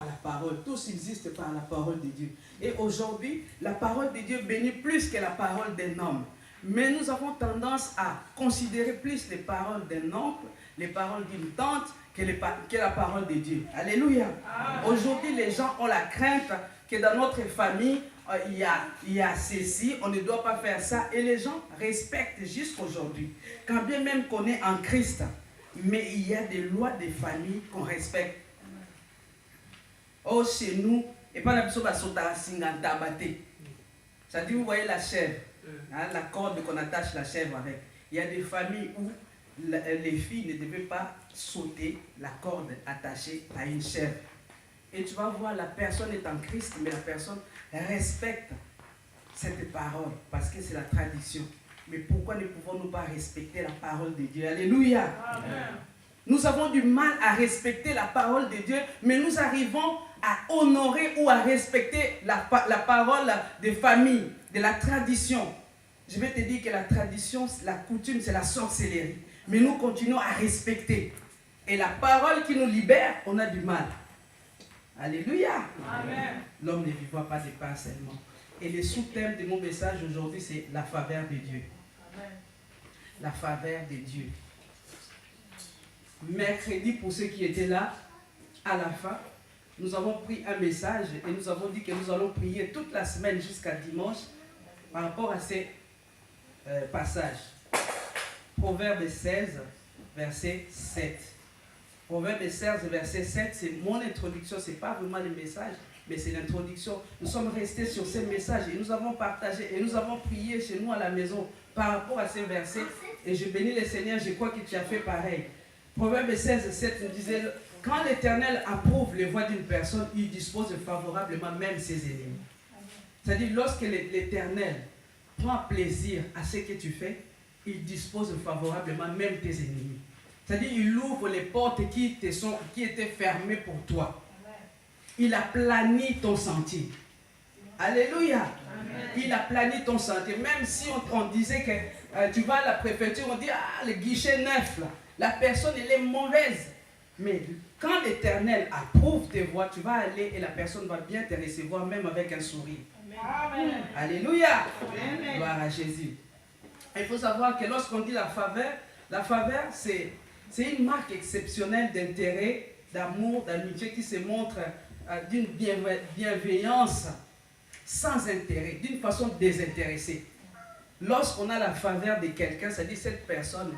la parole. Tout subsiste par la parole de Dieu. Et aujourd'hui, la parole de Dieu bénit plus que la parole d'un homme. Mais nous avons tendance à considérer plus les paroles d'un oncle, les paroles d'une tante, que la parole de Dieu. Alléluia. Aujourd'hui, les gens ont la crainte que dans notre famille, il y a ceci, on ne doit pas faire ça. Et les gens respectent jusqu'aujourd'hui. Quand bien même qu'on est en Christ, mais il y a des lois de famille qu'on respecte. Oh, chez nous, et pas la personne qui c'est-à-dire, vous voyez la chèvre, hein, la corde qu'on attache la chèvre avec. Il y a des familles où les filles ne devaient pas sauter la corde attachée à une chèvre. Et tu vas voir, la personne est en Christ, mais la personne respecte cette parole parce que c'est la tradition. Mais pourquoi ne pouvons-nous pas respecter la parole de Dieu? Alléluia. Amen. Nous avons du mal à respecter la parole de Dieu, mais nous arrivons à honorer ou à respecter la parole des familles, de la tradition. Je vais te dire que la tradition, la coutume, c'est la sorcellerie. Mais nous continuons à respecter. Et la parole qui nous libère, on a du mal. Alléluia. Amen. L'homme ne vivra pas de pain seulement. Et le sous-thème de mon message aujourd'hui, c'est la faveur de Dieu. Amen. La faveur de Dieu. Mercredi, pour ceux qui étaient là, à la fin, nous avons pris un message et nous avons dit que nous allons prier toute la semaine jusqu'à dimanche par rapport à ces passages. Proverbe 16, verset 7. Proverbe 16, verset 7, c'est mon introduction, ce n'est pas vraiment le message, mais c'est l'introduction. Nous sommes restés sur ces messages et nous avons partagé et nous avons prié chez nous à la maison par rapport à ces versets. Et je bénis le Seigneur, je crois que tu as fait pareil. Proverbe 16, 7 nous disait, quand l'Éternel approuve les voies d'une personne, il dispose favorablement même ses ennemis. C'est-à-dire, lorsque l'Éternel prend plaisir à ce que tu fais, il dispose favorablement même tes ennemis. C'est-à-dire, il ouvre les portes qui étaient fermées pour toi. Il aplani ton sentier. Alléluia. Amen. Il aplani ton sentier. Même si on disait que tu vas à la préfecture, on dit, ah, le guichet neuf, là. La personne, elle est mauvaise. Mais quand l'Éternel approuve tes voies, tu vas aller et la personne va bien te recevoir, même avec un sourire. Amen. Alléluia. Amen. Gloire à Jésus. Il faut savoir que lorsqu'on dit la faveur, c'est une marque exceptionnelle d'intérêt, d'amour, d'amitié qui se montre d'une bienveillance sans intérêt, d'une façon désintéressée. Lorsqu'on a la faveur de quelqu'un, ça dit cette personne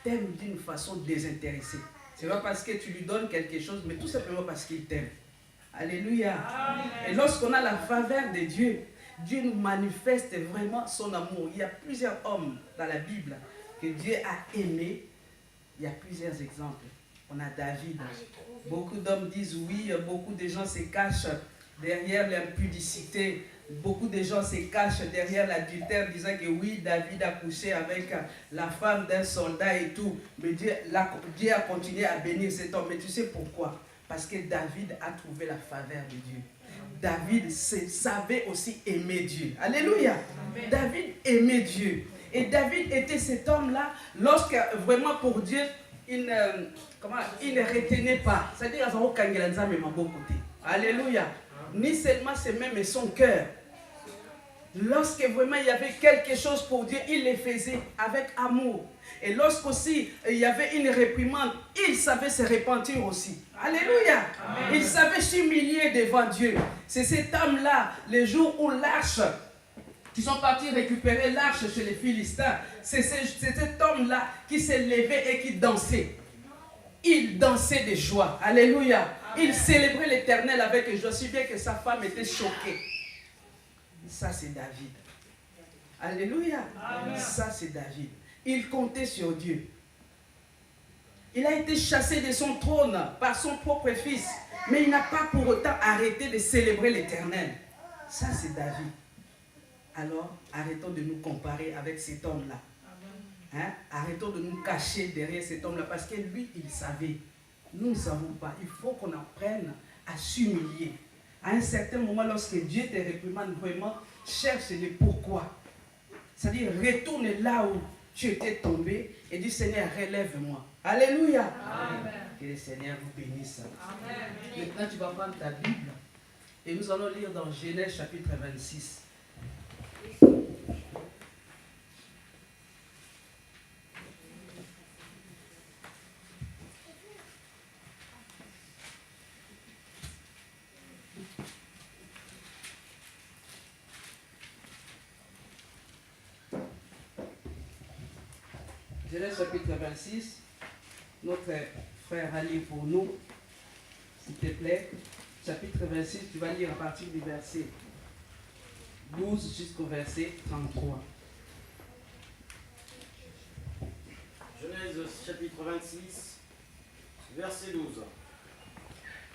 t'aime d'une façon désintéressée. Ce n'est pas parce que tu lui donnes quelque chose, mais tout simplement parce qu'il t'aime. Alléluia. Amen. Et lorsqu'on a la faveur de Dieu, Dieu nous manifeste vraiment son amour. Il y a plusieurs hommes dans la Bible que Dieu a aimés. Il y a plusieurs exemples. On a David. Beaucoup d'hommes disent oui, beaucoup de gens se cachent derrière l'impudicité. Beaucoup de gens se cachent derrière l'adultère, disant que oui, David a couché avec la femme d'un soldat et tout. Mais Dieu a continué à bénir cet homme. Mais tu sais pourquoi? Parce que David a trouvé la faveur de Dieu. David savait aussi aimer Dieu. Alléluia. Amen. David aimait Dieu. Et David était cet homme-là, lorsque vraiment pour Dieu, il ne retenait pas. C'est-à-dire, alléluia. Ni seulement ses mains, mais son cœur. Lorsque vraiment il y avait quelque chose pour Dieu, il le faisait avec amour. Et lorsqu'aussi il y avait une réprimande, il savait se repentir aussi. Alléluia. Amen. Il savait s'humilier devant Dieu. C'est cet homme-là, le jour où l'arche, qui sont partis récupérer l'arche chez les Philistins, c'est cet homme-là qui s'est levé et qui dansait. Il dansait de joie. Alléluia. Amen. Il célébrait l'Éternel avec joie, si bien que sa femme était choquée. Ça, c'est David. Alléluia. Amen. Ça, c'est David. Il comptait sur Dieu. Il a été chassé de son trône par son propre fils, mais il n'a pas pour autant arrêté de célébrer l'Éternel. Ça, c'est David. Alors, arrêtons de nous comparer avec cet homme-là. Hein? Arrêtons de nous cacher derrière cet homme-là, parce que lui, il savait. Nous ne savons pas. Il faut qu'on apprenne à s'humilier. À un certain moment, lorsque Dieu te réprimande vraiment, cherche le pourquoi. C'est-à-dire, retourne là où tu étais tombé et dis Seigneur, relève-moi. Alléluia. Amen. Que le Seigneur vous bénisse. Amen. Maintenant, tu vas prendre ta Bible et nous allons lire dans Genèse chapitre 26. Genèse chapitre 26, notre frère a lu pour nous, s'il te plaît. Chapitre 26, tu vas lire à partir du verset 12 jusqu'au verset 33. Genèse chapitre 26, verset 12.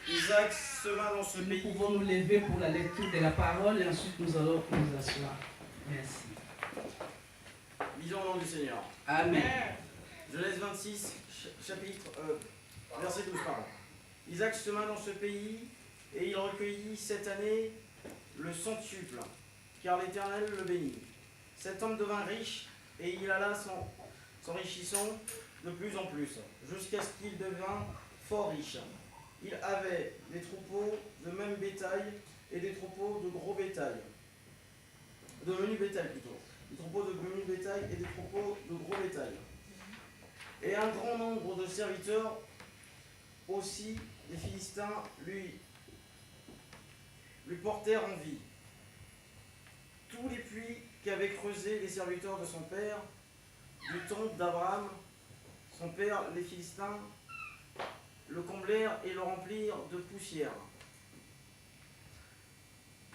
Isaac sema dans ce Nous pays. pouvons nous lever pour la lecture de la parole et ensuite nous allons nous asseoir. Merci. Lisons au nom du Seigneur. Amen. Genèse 26, verset 12, pardon. Isaac sema dans ce pays, et il recueillit cette année le centuple, car l'Éternel le bénit. Cet homme devint riche, et il alla s'enrichissant de plus en plus, jusqu'à ce qu'il devint fort riche. Il avait des troupeaux de même bétail, et des troupeaux de gros bétail. De menu bétail plutôt. Des troupeaux de menu bétail et des troupeaux de gros bétail. Et un grand nombre de serviteurs aussi, les Philistins lui portèrent envie. Tous les puits qu'avaient creusés les serviteurs de son père, du temps d'Abraham, son père, les Philistins, le comblèrent et le remplirent de poussière.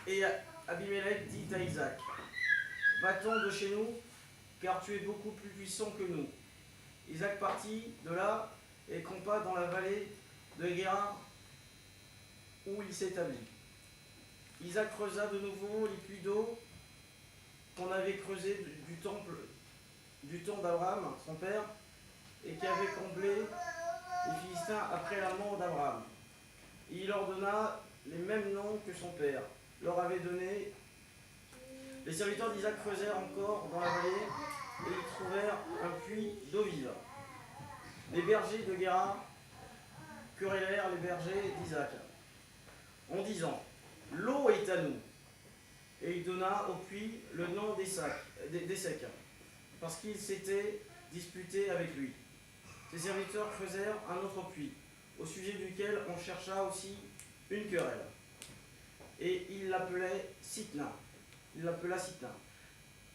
Et Abimelech dit à Isaac, va-t'en de chez nous, car tu es beaucoup plus puissant que nous. Isaac partit de là et campa dans la vallée de Guérar, où il s'établit. Isaac creusa de nouveau les puits d'eau qu'on avait creusés du temps d'Abraham, son père, et qui avait comblé les Philistins après la mort d'Abraham. Il leur donna les mêmes noms que son père leur avait donné. Les serviteurs d'Isaac creusèrent encore dans la vallée et ils trouvèrent un puits d'eau vive. Les bergers de Guérar querellèrent les bergers d'Isaac en disant, l'eau est à nous. Et il donna au puits le nom d'Essek, parce qu'ils s'étaient disputés avec lui. Ses serviteurs creusèrent un autre puits, au sujet duquel on chercha aussi une querelle. Et il l'appela Sitna.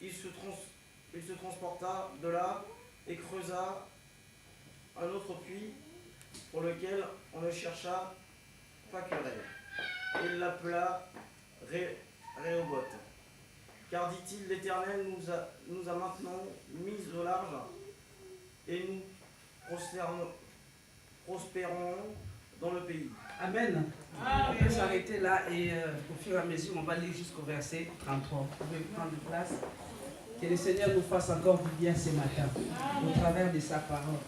Il se transporta de là et creusa un autre puits pour lequel on ne chercha pas querelle. Et il l'appela Rehoboth. Car dit-il, l'Éternel nous a maintenant mis au large et nous prospérons dans le pays. Amen. On peut s'arrêter là et au fur et à mesure, on va lire jusqu'au verset 33. Vous pouvez prendre place. Que le Seigneur nous fasse encore du bien ce matin, au travers de sa parole.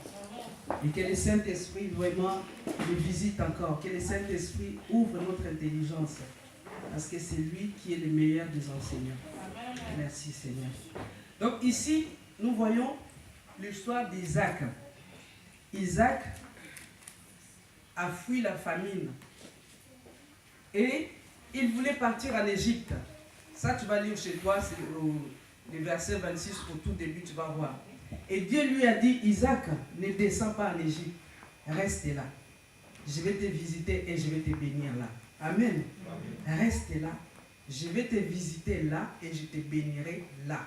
Et que le Saint-Esprit vraiment nous visite encore. Que le Saint-Esprit ouvre notre intelligence. Parce que c'est lui qui est le meilleur des enseignants. Merci Seigneur. Donc ici, nous voyons l'histoire d'Isaac. Isaac a fui la famine. Et il voulait partir en Égypte. Ça, tu vas lire chez toi, c'est le verset 26 au tout début, tu vas voir. Et Dieu lui a dit, Isaac, ne descends pas en Égypte, reste là. Je vais te visiter et je vais te bénir là. Amen. Reste là, je vais te visiter là et je te bénirai là.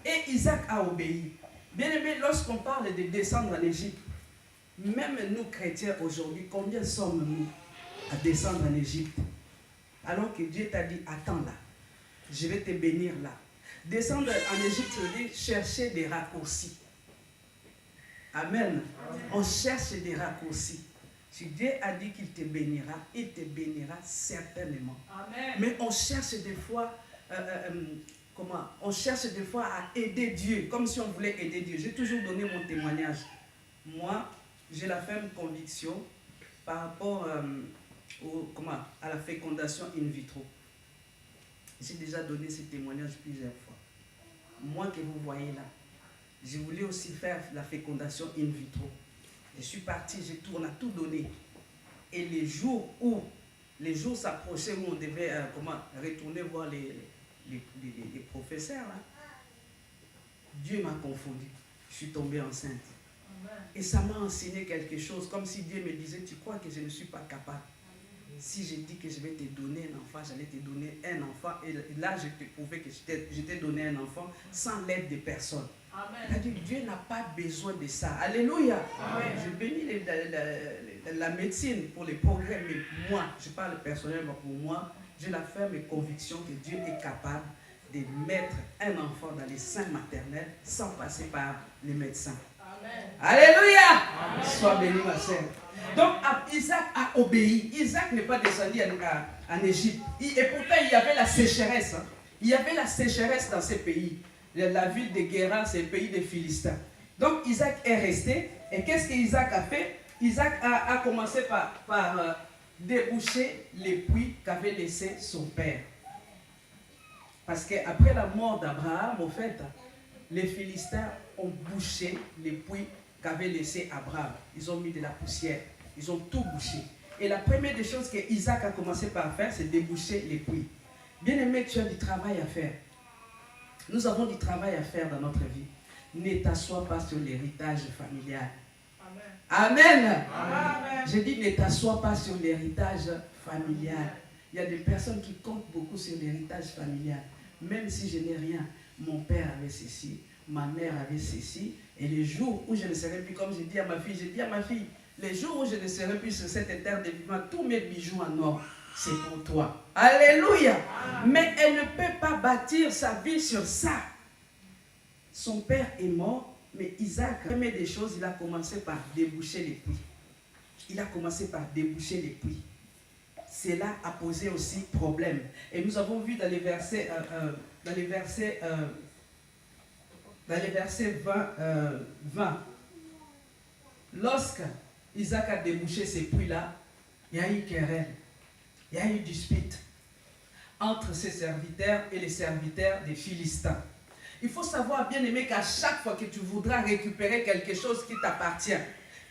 Et Isaac a obéi. Bien aimé, lorsqu'on parle de descendre en Égypte, même nous chrétiens aujourd'hui, combien sommes-nous à descendre en Égypte? Alors que Dieu t'a dit, attends là, je vais te bénir là. Descendre en Égypte, ça veut dire chercher des raccourcis. Amen. On cherche des raccourcis. Si Dieu a dit qu'il te bénira certainement. Amen. Mais on cherche des fois, on cherche des fois à aider Dieu, comme si on voulait aider Dieu. J'ai toujours donné mon témoignage. Moi, j'ai la ferme conviction par rapport à la fécondation in vitro. J'ai déjà donné ce témoignage plusieurs fois. Moi que vous voyez là, Je voulais aussi faire la fécondation in vitro. Je suis parti, on a tout donné. Et les jours s'approchaient où on devait retourner voir les professeurs, là, Dieu m'a confondu. Je suis tombée enceinte. Et ça m'a enseigné quelque chose, comme si Dieu me disait, tu crois que je ne suis pas capable. Si je dis que je vais te donner un enfant, j'allais te donner un enfant. Et là, je te prouvais que je t'ai donné un enfant sans l'aide de personne. C'est-à-dire, Dieu n'a pas besoin de ça. Alléluia. Amen. Je bénis la médecine pour les progrès, mais moi, je parle personnellement pour moi, j'ai la ferme conviction que Dieu est capable de mettre un enfant dans les seins maternels sans passer par les médecins. Amen. Alléluia. Amen. Sois béni, ma sœur. Donc Isaac a obéi. Isaac n'est pas descendu en Égypte. Et pourtant il y avait la sécheresse. Hein. Il y avait la sécheresse dans ces pays. La ville de Guéra, c'est le pays des Philistins. Donc Isaac est resté. Et qu'est-ce qu'Isaac a fait? Isaac a commencé par déboucher les puits qu'avait laissé son père. Parce qu'après la mort d'Abraham, au fait, les Philistins ont bouché les puits qu'avait laissé Abraham. Ils ont mis de la poussière. Ils ont tout bouché. Et la première des choses que Isaac a commencé par faire, c'est déboucher les puits. Bien-aimé, tu as du travail à faire. Nous avons du travail à faire dans notre vie. Ne t'assois pas sur l'héritage familial. Amen. Amen. Amen. Je dis, ne t'assois pas sur l'héritage familial. Il y a des personnes qui comptent beaucoup sur l'héritage familial. Même si je n'ai rien, mon père avait ceci, ma mère avait ceci. Et les jours où je ne serai plus, comme j'ai dit à ma fille, les jours où je ne serai plus sur cette terre de vivant, tous mes bijoux en or, c'est pour toi. Alléluia. Mais elle ne peut pas bâtir sa vie sur ça. Son père est mort, mais Isaac, première des choses, il a commencé par déboucher les puits. Il a commencé par déboucher les puits. Cela a posé aussi problème. Et nous avons vu dans les versets 20, lorsque Isaac a débouché ces puits-là, il y a eu querelle, il y a eu dispute entre ses serviteurs et les serviteurs des Philistins. Il faut savoir, bien aimé, qu'à chaque fois que tu voudras récupérer quelque chose qui t'appartient,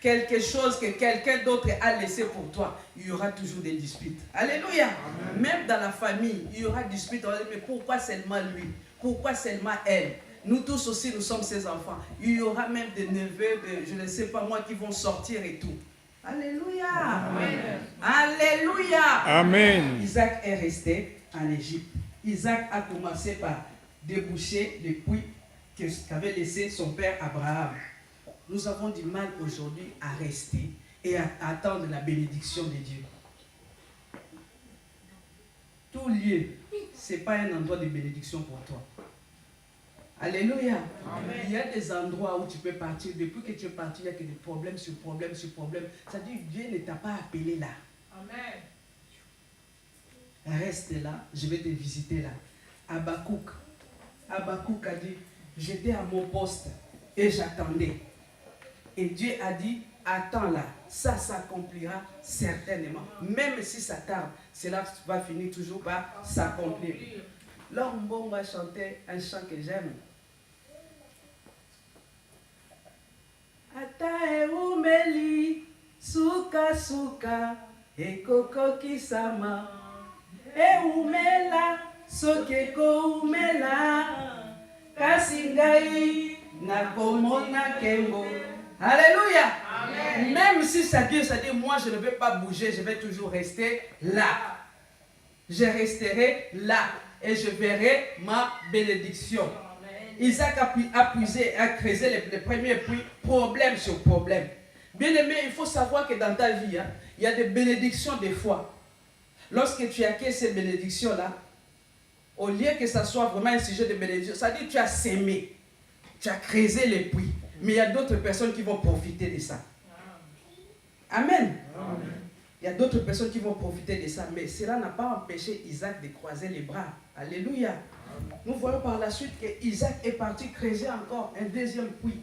quelque chose que quelqu'un d'autre a laissé pour toi, il y aura toujours des disputes. Alléluia. Amen. Même dans la famille, il y aura des disputes. On va dire, mais pourquoi seulement lui? Pourquoi seulement elle? Nous tous aussi, nous sommes ses enfants. Il y aura même des neveux, je ne sais pas moi, qui vont sortir et tout. Alléluia. Amen. Alléluia. Amen. Isaac est resté en Égypte. Isaac a commencé par déboucher les puits qu'avait laissé son père Abraham. Nous avons du mal aujourd'hui à rester et à attendre la bénédiction de Dieu. Tout lieu, ce n'est pas un endroit de bénédiction pour toi. Alléluia. Amen. Il y a des endroits où tu peux partir. Depuis que tu es parti, il n'y a que des problèmes sur problèmes sur problèmes. C'est-à-dire que Dieu ne t'a pas appelé là. Amen. Reste là, je vais te visiter là. Habakkuk a dit, j'étais à mon poste et j'attendais. Et Dieu a dit, attends là, ça s'accomplira certainement. Même si ça tarde, cela va finir toujours par s'accomplir. L'homme va chanter un chant que j'aime. Ata eumeli, suka suka, ekoko kisama, eumela, sokeko umela, kasingai, nakomona kembo. Alléluia. Amen. Même si ça dit, moi je ne vais pas bouger, je vais toujours rester là. Je resterai là et je verrai ma bénédiction. Amen. Isaac a creusé les premiers puits, problème sur problème. Bien aimé, il faut savoir que dans ta vie, il y a des bénédictions des fois. Lorsque tu acquiers ces bénédictions-là, au lieu que ça soit vraiment un sujet de bénédiction, ça dit que tu as sémé, tu as creusé les puits. Mais il y a d'autres personnes qui vont profiter de ça. Amen. Amen. Il y a d'autres personnes qui vont profiter de ça. Mais cela n'a pas empêché Isaac de croiser les bras. Alléluia. Amen. Nous voyons par la suite que Isaac est parti creuser encore un deuxième puits.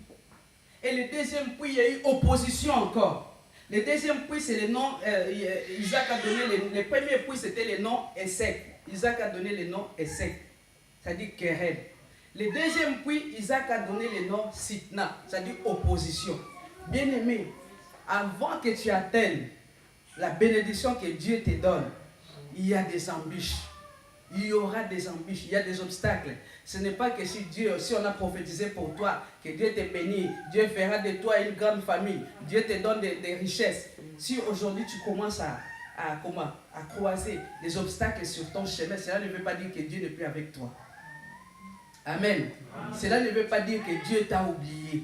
Et le deuxième puits, il y a eu opposition encore. Le deuxième puits, c'est le nom, Isaac a donné, le premier puits, c'était le nom Essek. Isaac a donné le nom Essek. C'est-à-dire querelle. Le deuxième puits, Isaac a donné le nom Sitna, c'est-à-dire opposition. Bien-aimé, avant que tu atteignes la bénédiction que Dieu te donne, il y a des embûches. Il y aura des embûches, il y a des obstacles. Ce n'est pas que si on a prophétisé pour toi, que Dieu te bénit, Dieu fera de toi une grande famille, Dieu te donne des richesses. Si aujourd'hui tu commences à croiser des obstacles sur ton chemin, cela ne veut pas dire que Dieu n'est plus avec toi. Amen. Cela ne veut pas dire que Dieu t'a oublié.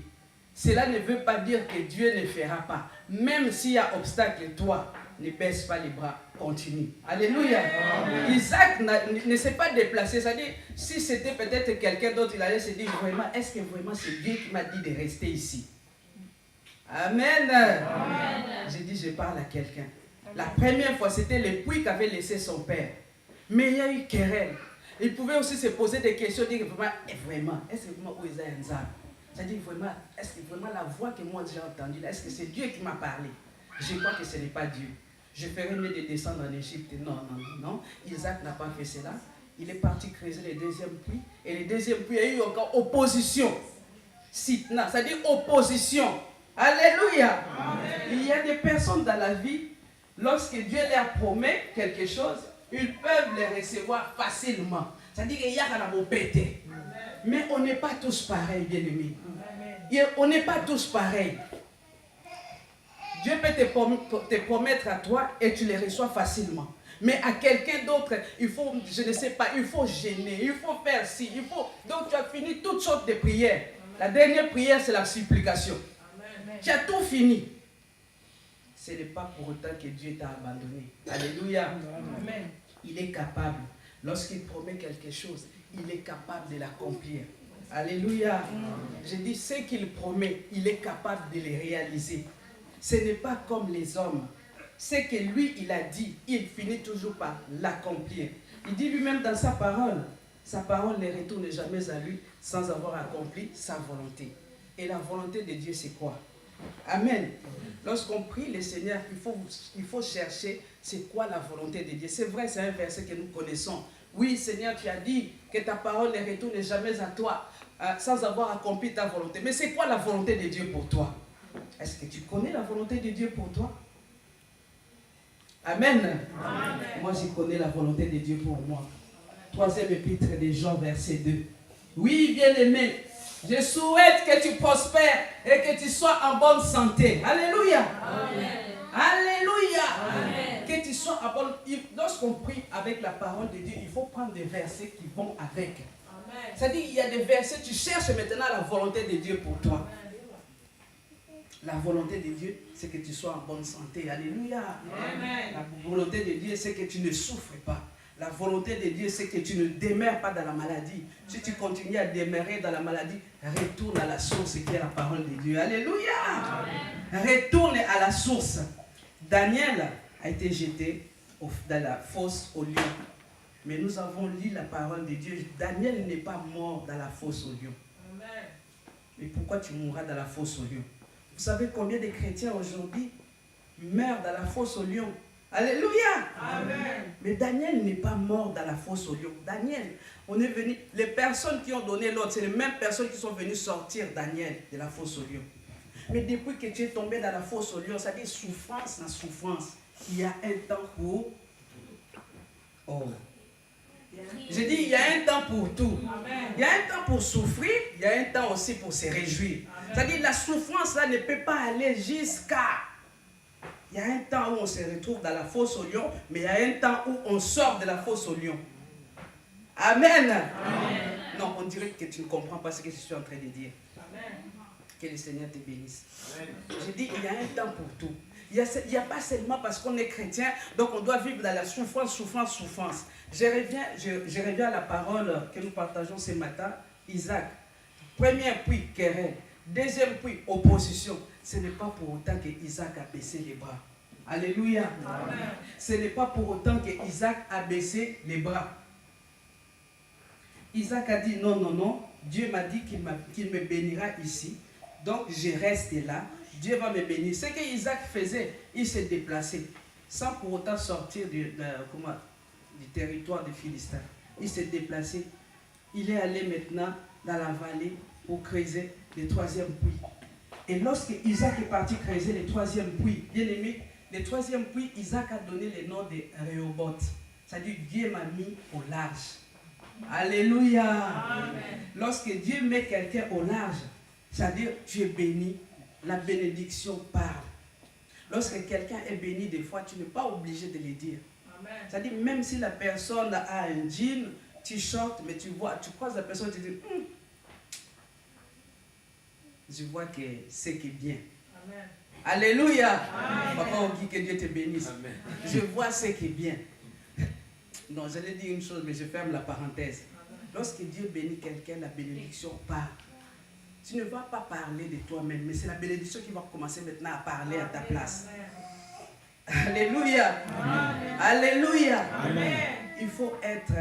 Cela ne veut pas dire que Dieu ne fera pas. Même s'il y a obstacle, toi, ne baisse pas les bras, continue. Alléluia. Amen. Isaac ne s'est pas déplacé. C'est-à-dire, si c'était peut-être quelqu'un d'autre, il allait se dire vraiment, est-ce que vraiment c'est Dieu qui m'a dit de rester ici? Amen. Amen. J'ai dit, je parle à quelqu'un. La première fois, c'était le puits qu'avait laissé son père. Mais il y a eu querelle. Il pouvait aussi se poser des questions, dire vraiment, est-ce que vraiment où est Nzab? C'est-à-dire vraiment, est-ce que vraiment la voix que moi j'ai entendue là, est-ce que c'est Dieu qui m'a parlé? Je crois que ce n'est pas Dieu. Je ferai mieux de descendre en Égypte. Non, non, non, non. Isaac n'a pas fait cela. Il est parti creuser le deuxième puits. Et le deuxième puits, il y a eu encore opposition. Sitna, c'est-à-dire opposition. Alléluia. Amen. Il y a des personnes dans la vie, lorsque Dieu leur promet quelque chose, ils peuvent les recevoir facilement. C'est-à-dire qu'il y a la beauté. Mais on n'est pas tous pareils, bien-aimés. On n'est pas tous pareils. Dieu peut te promettre à toi et tu les reçois facilement. Mais à quelqu'un d'autre, il faut, je ne sais pas, il faut gêner, il faut faire ci, il faut... Donc tu as fini toutes sortes de prières. La dernière prière, c'est la supplication. Amen. Tu as tout fini. Ce n'est pas pour autant que Dieu t'a abandonné. Alléluia. Amen. Il est capable. Lorsqu'il promet quelque chose, il est capable de l'accomplir. Alléluia. Je dis, ce qu'il promet, il est capable de les réaliser. Ce n'est pas comme les hommes. Ce que lui, il a dit, il finit toujours par l'accomplir. Il dit lui-même dans sa parole ne retourne jamais à lui sans avoir accompli sa volonté. Et la volonté de Dieu, c'est quoi? Amen. Lorsqu'on prie le Seigneur, il faut chercher c'est quoi la volonté de Dieu. C'est vrai, c'est un verset que nous connaissons. Oui, Seigneur, tu as dit que ta parole ne retourne jamais à toi sans avoir accompli ta volonté. Mais c'est quoi la volonté de Dieu pour toi? Est-ce que tu connais la volonté de Dieu pour toi? Amen. Amen. Moi, je connais la volonté de Dieu pour moi. 3e épître de Jean, verset 2. Oui, bien-aimé, je souhaite que tu prospères et que tu sois en bonne santé. Alléluia. Amen. Alléluia. Amen. Que tu sois en bonne... Lorsqu'on prie avec la parole de Dieu, il faut prendre des versets qui vont avec. C'est-à-dire qu'il y a des versets, tu cherches maintenant la volonté de Dieu pour toi. La volonté de Dieu, c'est que tu sois en bonne santé. Alléluia. Amen. La volonté de Dieu, c'est que tu ne souffres pas. La volonté de Dieu, c'est que tu ne demeures pas dans la maladie. Si tu continues à demeurer dans la maladie, retourne à la source qui est la parole de Dieu. Alléluia. Amen. Retourne à la source. Daniel a été jeté dans la fosse au lion. Mais nous avons lu la parole de Dieu. Daniel n'est pas mort dans la fosse au lion. Amen. Mais pourquoi tu mourras dans la fosse au lion? Vous savez combien de chrétiens aujourd'hui meurent dans la fosse au lion? Alléluia. Amen. Mais Daniel n'est pas mort dans la fosse au lion. Daniel, on est venu, les personnes qui ont donné l'ordre, c'est les mêmes personnes qui sont venues sortir Daniel de la fosse au lion. Mais depuis que tu es tombé dans la fosse au lion, ça dit souffrance en souffrance. Il y a un temps pour... Oh. J'ai dit, il y a un temps pour tout. Amen. Il y a un temps pour souffrir, il y a un temps aussi pour se réjouir. C'est-à-dire, la souffrance là ne peut pas aller jusqu'à... Il y a un temps où on se retrouve dans la fosse au lion, mais il y a un temps où on sort de la fosse au lion. Amen. Amen. Non, on dirait que tu ne comprends pas ce que je suis en train de dire. Amen. Que le Seigneur te bénisse. Je dis, il y a un temps pour tout. Il n'y a pas seulement parce qu'on est chrétien, donc on doit vivre dans la souffrance, souffrance, souffrance. Je reviens à la parole que nous partageons ce matin. Isaac, premier puits, querelle. Deuxième puits, opposition. Ce n'est pas pour autant que Isaac a baissé les bras. Alléluia. Amen. Ce n'est pas pour autant que Isaac a baissé les bras. Isaac a dit non, non, non. Dieu m'a dit qu'il me bénira ici. Donc je reste là. Dieu va me bénir. Ce que Isaac faisait, il s'est déplacé sans pour autant sortir du territoire des Philistins. Il s'est déplacé. Il est allé maintenant dans la vallée pour creuser le troisième puits. Et lorsque Isaac est parti creuser le troisième puits, bien aimé, le troisième puits, Isaac a donné le nom de Rehoboth. C'est-à-dire Dieu m'a mis au large. Alléluia. Amen. Lorsque Dieu met quelqu'un au large, c'est-à-dire tu es béni, la bénédiction parle. Lorsque quelqu'un est béni, des fois, tu n'es pas obligé de le dire. C'est-à-dire, même si la personne a un jean, t-shirt, mais tu croises la personne, tu dis, je vois que c'est qui est bien. Amen. Alléluia. Amen. Papa, on dit que Dieu te bénisse. Amen. Je vois ce qui est bien. Non, j'allais dire une chose, mais je ferme la parenthèse. Amen. Lorsque Dieu bénit quelqu'un, la bénédiction part. Tu ne vas pas parler de toi-même, mais c'est la bénédiction qui va commencer maintenant à parler à ta place. Amen. Alléluia. Amen. Alléluia. Amen. Il faut être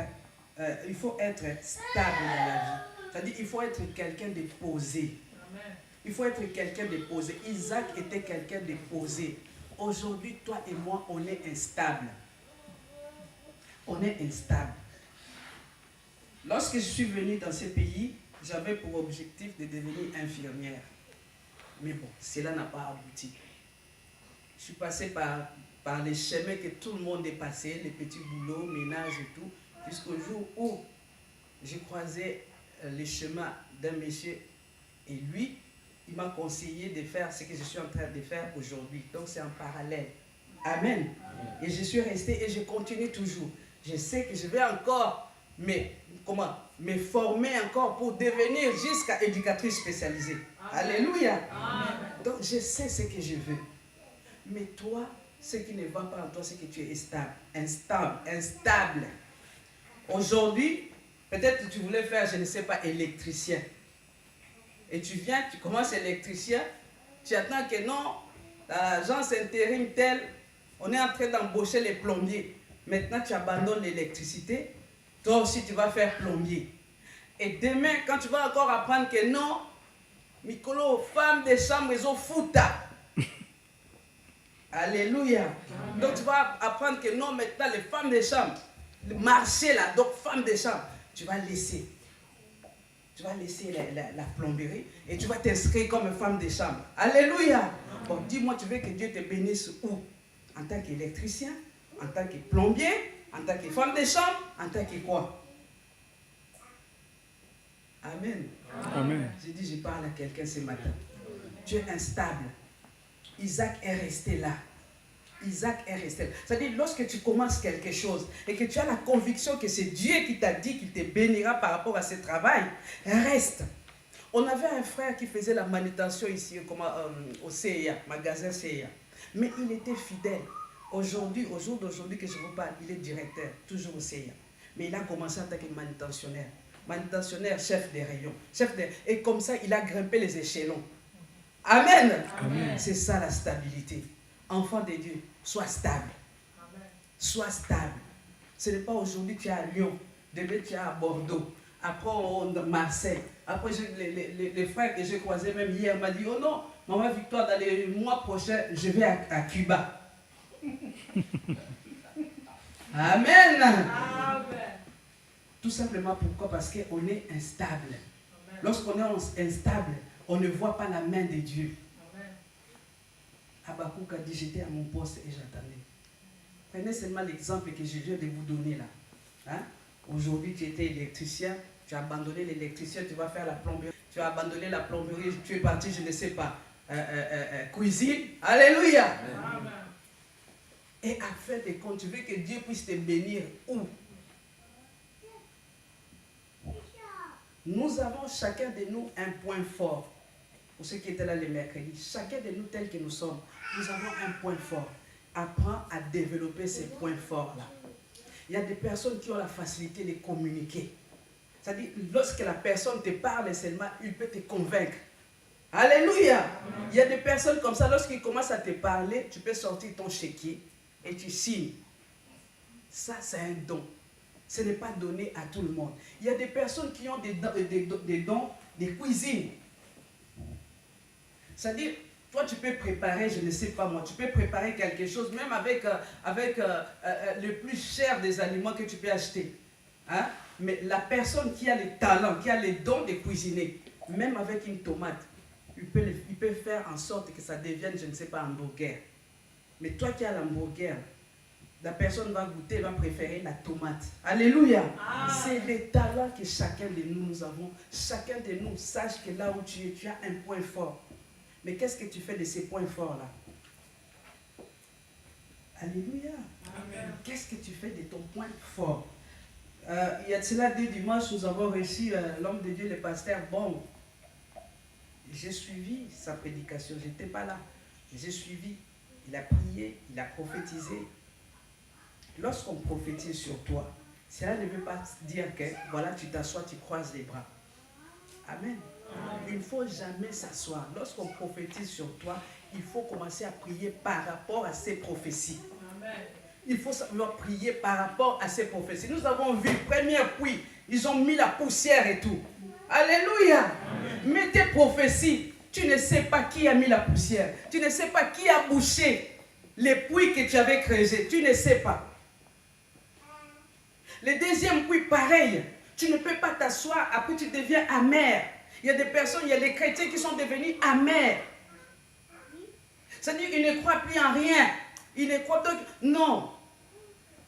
stable dans la vie. C'est-à-dire qu'il faut être quelqu'un de posé. Amen. Il faut être quelqu'un de posé. Isaac était quelqu'un de posé. Aujourd'hui, toi et moi, on est instable. On est instable. Lorsque je suis venu dans ce pays, j'avais pour objectif de devenir infirmière. Mais bon, cela n'a pas abouti. Je suis passé par les chemins que tout le monde est passé, les petits boulots, ménage et tout, jusqu'au jour où j'ai croisé les chemins d'un monsieur et lui, il m'a conseillé de faire ce que je suis en train de faire aujourd'hui. Donc c'est en parallèle. Amen. Et je suis resté et je continue toujours. Je sais que je vais encore me former encore pour devenir jusqu'à éducatrice spécialisée. Amen. Alléluia. Amen. Donc je sais ce que je veux. Mais toi, ce qui ne va pas en toi, c'est que tu es instable. Aujourd'hui, peut-être que tu voulais faire, je ne sais pas, électricien. Et tu viens, tu commences électricien, tu attends que non, l'agence intérim telle, on est en train d'embaucher les plombiers. Maintenant, tu abandonnes l'électricité, toi aussi tu vas faire plombier. Et demain, quand tu vas encore apprendre que non, Mikolo, femme de chambre, ils ont fouta. Alléluia. Amen. Donc tu vas apprendre que non, maintenant les femmes de chambre, le marché là, donc femmes de chambre, tu vas laisser. Tu vas laisser la plomberie et tu vas t'inscrire comme femme de chambre. Alléluia. Bon, dis-moi, tu veux que Dieu te bénisse où? En tant qu'électricien, en tant que plombier, en tant que femme de chambre, en tant que quoi? Amen. Amen. J'ai dit, je parle à quelqu'un ce matin. Tu es instable. Isaac est resté là. Isaac est resté là. C'est-à-dire, lorsque tu commences quelque chose et que tu as la conviction que c'est Dieu qui t'a dit qu'il te bénira par rapport à ce travail, reste. On avait un frère qui faisait la manutention ici au CIA, magasin CIA. Mais il était fidèle. Aujourd'hui, au jour d'aujourd'hui que je vous parle, il est directeur, toujours au CIA. Mais il a commencé en tant que manutentionnaire. Manutentionnaire, chef des rayons. Et comme ça, il a grimpé les échelons. Amen. Amen. C'est ça la stabilité. Enfant de Dieu, sois stable. Amen. Sois stable. Ce n'est pas aujourd'hui que tu es à Lyon, demain tu es à Bordeaux, après on est à Marseille. Après les frères que j'ai croisés même hier m'ont dit, oh non, maman Victoire, dans les mois prochains, je vais à Cuba. Amen. Amen. Tout simplement pourquoi? Parce qu'on est instable. Lorsqu'on est instable, on ne voit pas la main de Dieu. Habakkuk a dit, j'étais à mon poste et j'attendais. Prenez seulement l'exemple que je viens de vous donner là. Hein? Aujourd'hui, tu étais électricien, tu as abandonné l'électricien, tu vas faire la plomberie. Tu as abandonné la plomberie, tu es parti, je ne sais pas, cuisine. Alléluia. Amen. Et afin de compte, tu veux que Dieu puisse te bénir où? Nous avons chacun de nous un point fort. Pour ceux qui étaient là le mercredi, chacun de nous tels que nous sommes, nous avons un point fort. Apprends à développer ces points forts-là. Il y a des personnes qui ont la facilité de communiquer. C'est-à-dire, lorsque la personne te parle seulement, il peut te convaincre. Alléluia! Il y a des personnes comme ça, lorsqu'ils commencent à te parler, tu peux sortir ton chéquier et tu signes. Ça, c'est un don. Ce n'est pas donné à tout le monde. Il y a des personnes qui ont des dons de cuisine. C'est-à-dire, toi, tu peux préparer, je ne sais pas moi, tu peux préparer quelque chose, même avec le plus cher des aliments que tu peux acheter. Hein? Mais la personne qui a les talents, qui a les dons de cuisiner, même avec une tomate, il peut faire en sorte que ça devienne, je ne sais pas, un hamburger. Mais toi qui as l'hamburger, la personne va goûter, va préférer la tomate. Alléluia. C'est les talents que chacun de nous avons. Chacun de nous sache que là où tu es, tu as un point fort. Mais qu'est-ce que tu fais de ces points forts-là? Alléluia. Qu'est-ce que tu fais de ton point fort? Il y a de cela 2 dimanches, nous avons reçu l'homme de Dieu, le pasteur Bon. J'ai suivi sa prédication, je n'étais pas là. J'ai suivi, il a prié, il a prophétisé. Lorsqu'on prophétise sur toi, cela ne veut pas dire que, voilà, tu t'assois, tu croises les bras. Amen. Il ne faut jamais s'asseoir. Lorsqu'on prophétise sur toi, il faut commencer à prier par rapport à ces prophéties. Amen. Il faut savoir prier par rapport à ces prophéties. Nous avons vu, première pluie, ils ont mis la poussière et tout. Alléluia. Amen. Mais tes prophéties, tu ne sais pas qui a mis la poussière. Tu ne sais pas qui a bouché les puits que tu avais creusés. Tu ne sais pas. Le deuxième puits, pareil. Tu ne peux pas t'asseoir, après tu deviens amer. Il y a des personnes, il y a des chrétiens qui sont devenus amers. C'est-à-dire qu'ils ne croient plus en rien. Ils ne croient pas. Non.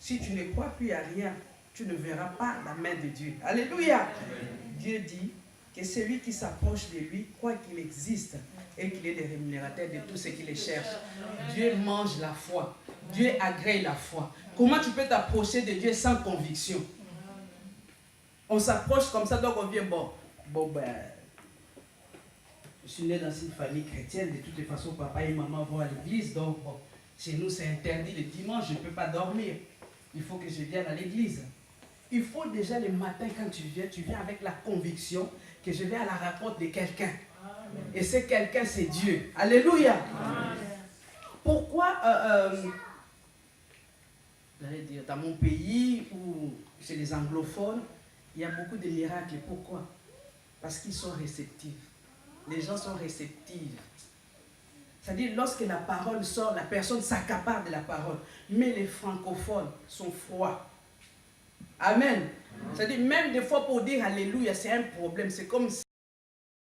Si tu ne crois plus à rien, tu ne verras pas la main de Dieu. Alléluia. Amen. Dieu dit que celui qui s'approche de lui croit qu'il existe et qu'il est le rémunérateur de tous ceux qui le cherchent. Dieu mange la foi. Dieu agrée la foi. Comment tu peux t'approcher de Dieu sans conviction? On s'approche comme ça, donc on vient, je suis né dans une famille chrétienne, de toutes les façons, papa et maman vont à l'église, donc bon, chez nous c'est interdit le dimanche, je ne peux pas dormir. Il faut que je vienne à l'église. Il faut déjà le matin quand tu viens avec la conviction que je vais à la rencontre de quelqu'un. Et c'est quelqu'un, c'est Dieu. Alléluia. Amen. Pourquoi, dans mon pays ou chez les anglophones, il y a beaucoup de miracles. Pourquoi? Parce qu'ils sont réceptifs. Les gens sont réceptifs. C'est-à-dire, lorsque la parole sort, la personne s'accapare de la parole. Mais les francophones sont froids. Amen. C'est-à-dire, même des fois pour dire Alléluia, c'est un problème. C'est comme si